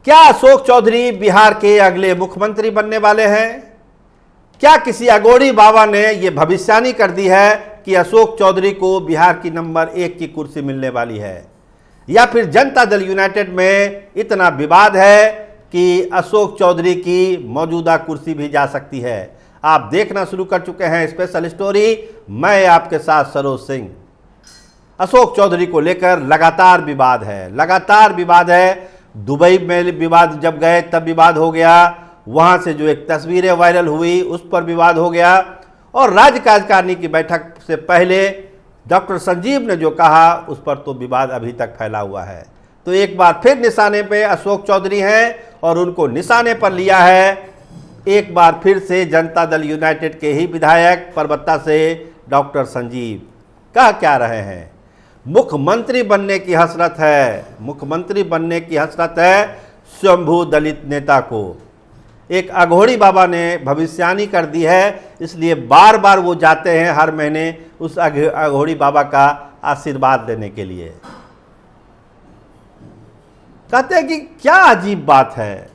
क्या अशोक चौधरी बिहार के अगले मुख्यमंत्री बनने वाले हैं? क्या किसी अघोरी बाबा ने यह भविष्यवाणी कर दी है कि अशोक चौधरी को बिहार की नंबर 1 की कुर्सी मिलने वाली है? या फिर जनता दल यूनाइटेड में इतना विवाद है कि अशोक चौधरी की मौजूदा कुर्सी भी जा सकती है? आप देखना शुरू कर चुके हैं स्पेशल स्टोरी, मैं आपके साथ सरोज सिंह। अशोक चौधरी को लेकर लगातार विवाद है। दुबई में विवाद जब गए तब विवाद हो गया, वहां से जो एक तस्वीरें वायरल हुई उस पर विवाद हो गया, और राज्य कार्यकारिणी की बैठक से पहले डॉक्टर संजीव ने जो कहा उस पर तो विवाद अभी तक फैला हुआ है। तो एक बार फिर निशाने पे अशोक चौधरी हैं और उनको निशाने पर लिया है एक बार फिर से जनता दल यूनाइटेड के ही विधायक परबत्ता से डॉक्टर संजीव। कह क्या रहे हैं? मुख्यमंत्री बनने की हसरत है स्वयंभू दलित नेता को। एक अघोरी बाबा ने भविष्यवाणी कर दी है, इसलिए बार बार वो जाते हैं हर महीने उस अघोरी बाबा का आशीर्वाद लेने के लिए। कहते हैं कि क्या अजीब बात है,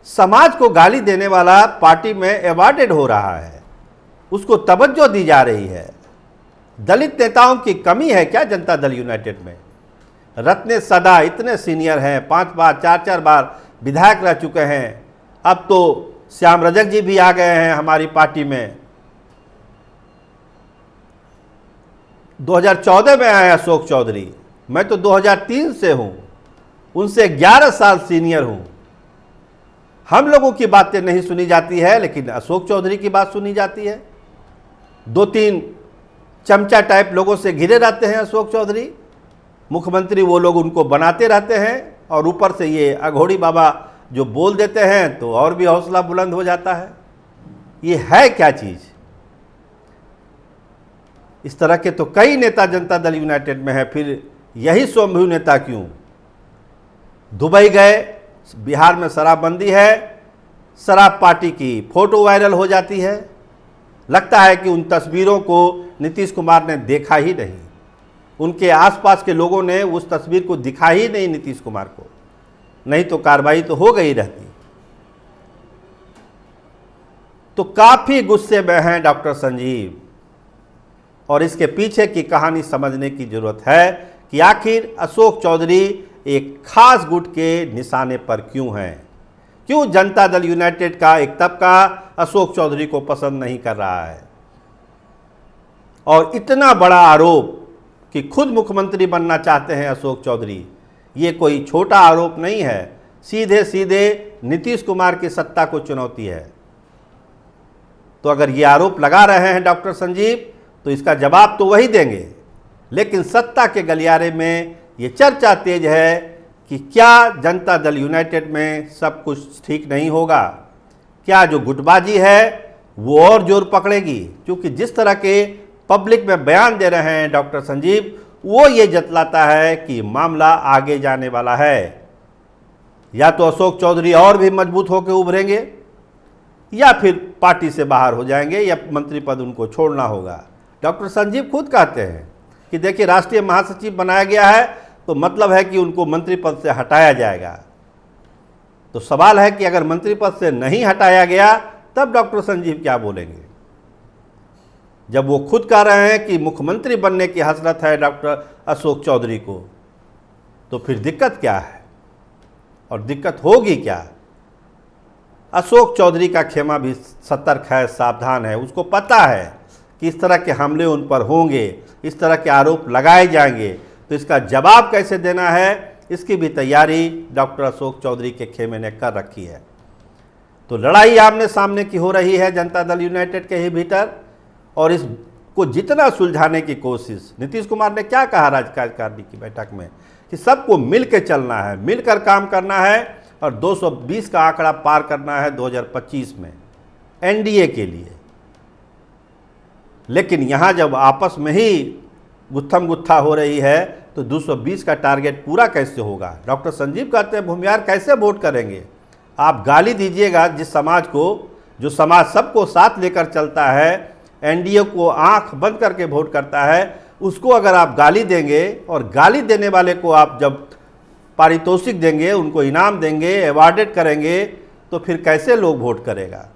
समाज को गाली देने वाला पार्टी में अवॉर्डेड हो रहा है, उसको तवज्जो दी जा रही है। दलित नेताओं की कमी है क्या जनता दल यूनाइटेड में? रत्नेश सदा इतने सीनियर हैं, 5 बार 4 बार विधायक रह चुके हैं। अब तो श्याम रजक जी भी आ गए हैं हमारी पार्टी में। 2014 में आए अशोक चौधरी, मैं तो 2003 से हूं, उनसे 11 साल सीनियर हूं। हम लोगों की बातें नहीं सुनी जाती है, लेकिन अशोक चौधरी की बात सुनी जाती है। 2-3 चमचा टाइप लोगों से घिरे रहते हैं अशोक चौधरी, मुख्यमंत्री वो लोग उनको बनाते रहते हैं, और ऊपर से ये अघोरी बाबा जो बोल देते हैं तो और भी हौसला बुलंद हो जाता है। ये है क्या चीज़? इस तरह के तो कई नेता जनता दल यूनाइटेड में है, फिर यही स्वयंभू नेता क्यों? दुबई गए, बिहार में शराबबंदी है, शराब पार्टी की फोटो वायरल हो जाती है, लगता है कि उन तस्वीरों को नीतीश कुमार ने देखा ही नहीं, उनके आसपास के लोगों ने उस तस्वीर को दिखा ही नहीं नीतीश कुमार को, नहीं तो कार्रवाई तो हो गई रहती। तो काफी गुस्से में हैं डॉक्टर संजीव, और इसके पीछे की कहानी समझने की जरूरत है कि आखिर अशोक चौधरी एक खास गुट के निशाने पर क्यों हैं? क्यों जनता दल यूनाइटेड का एक तबका अशोक चौधरी को पसंद नहीं कर रहा है? और इतना बड़ा आरोप कि खुद मुख्यमंत्री बनना चाहते हैं अशोक चौधरी, ये कोई छोटा आरोप नहीं है, सीधे सीधे नीतीश कुमार की सत्ता को चुनौती है। तो अगर ये आरोप लगा रहे हैं डॉक्टर संजीव, तो इसका जवाब तो वही देंगे, लेकिन सत्ता के गलियारे में ये चर्चा तेज है कि क्या जनता दल यूनाइटेड में सब कुछ ठीक नहीं होगा? क्या जो गुटबाजी है वो और जोर पकड़ेगी? क्योंकि जिस तरह के पब्लिक में बयान दे रहे हैं डॉक्टर संजीव, वो ये जतलाता है कि मामला आगे जाने वाला है। या तो अशोक चौधरी और भी मजबूत होकर उभरेंगे, या फिर पार्टी से बाहर हो जाएंगे, या मंत्री पद उनको छोड़ना होगा। डॉक्टर संजीव खुद कहते हैं कि देखिए, राष्ट्रीय महासचिव बनाया गया है तो मतलब है कि उनको मंत्री पद से हटाया जाएगा। तो सवाल है कि अगर मंत्री पद से नहीं हटाया गया तब डॉक्टर संजीव क्या बोलेंगे? जब वो खुद कह रहे हैं कि मुख्यमंत्री बनने की हसरत है डॉक्टर अशोक चौधरी को, तो फिर दिक्कत क्या है और दिक्कत होगी क्या? अशोक चौधरी का खेमा भी सतर्क है, सावधान है। उसको पता है कि इस तरह के हमले उन पर होंगे, इस तरह के आरोप लगाए जाएंगे, तो इसका जवाब कैसे देना है, इसकी भी तैयारी डॉक्टर अशोक चौधरी के खेमे ने कर रखी है। तो लड़ाई आमने सामने की हो रही है जनता दल यूनाइटेड के ही भीतर, और इसको जितना सुलझाने की कोशिश, नीतीश कुमार ने क्या कहा राज्य कार्यकारिणी की बैठक में कि सबको मिल के चलना है, मिलकर काम करना है, और 220 का आंकड़ा पार करना है 2025 में एनडीए के लिए। लेकिन यहाँ जब आपस में ही गुत्थम गुत्था हो रही है तो 220 का टारगेट पूरा कैसे होगा? डॉक्टर संजीव कहते हैं भूमियार कैसे वोट करेंगे? आप गाली दीजिएगा जिस समाज को, जो समाज सबको साथ लेकर चलता है, एनडीए को आंख बंद करके वोट करता है, उसको अगर आप गाली देंगे, और गाली देने वाले को आप जब पारितोषिक देंगे, उनको इनाम देंगे, अवार्डेड करेंगे, तो फिर कैसे लोग वोट करेगा?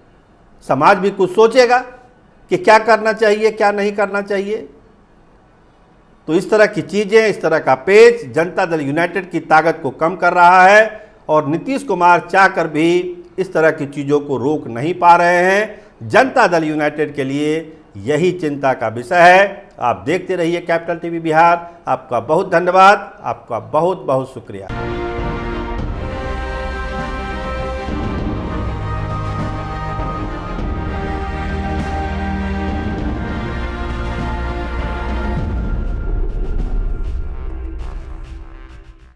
समाज भी कुछ सोचेगा कि क्या करना चाहिए, क्या नहीं करना चाहिए। तो इस तरह की चीज़ें, इस तरह का पेच जनता दल यूनाइटेड की ताकत को कम कर रहा है और नीतीश कुमार चाहकर भी इस तरह की चीज़ों को रोक नहीं पा रहे हैं। जनता दल यूनाइटेड के लिए यही चिंता का विषय है। आप देखते रहिए कैपिटल टीवी बिहार। आपका बहुत धन्यवाद, आपका बहुत बहुत शुक्रिया।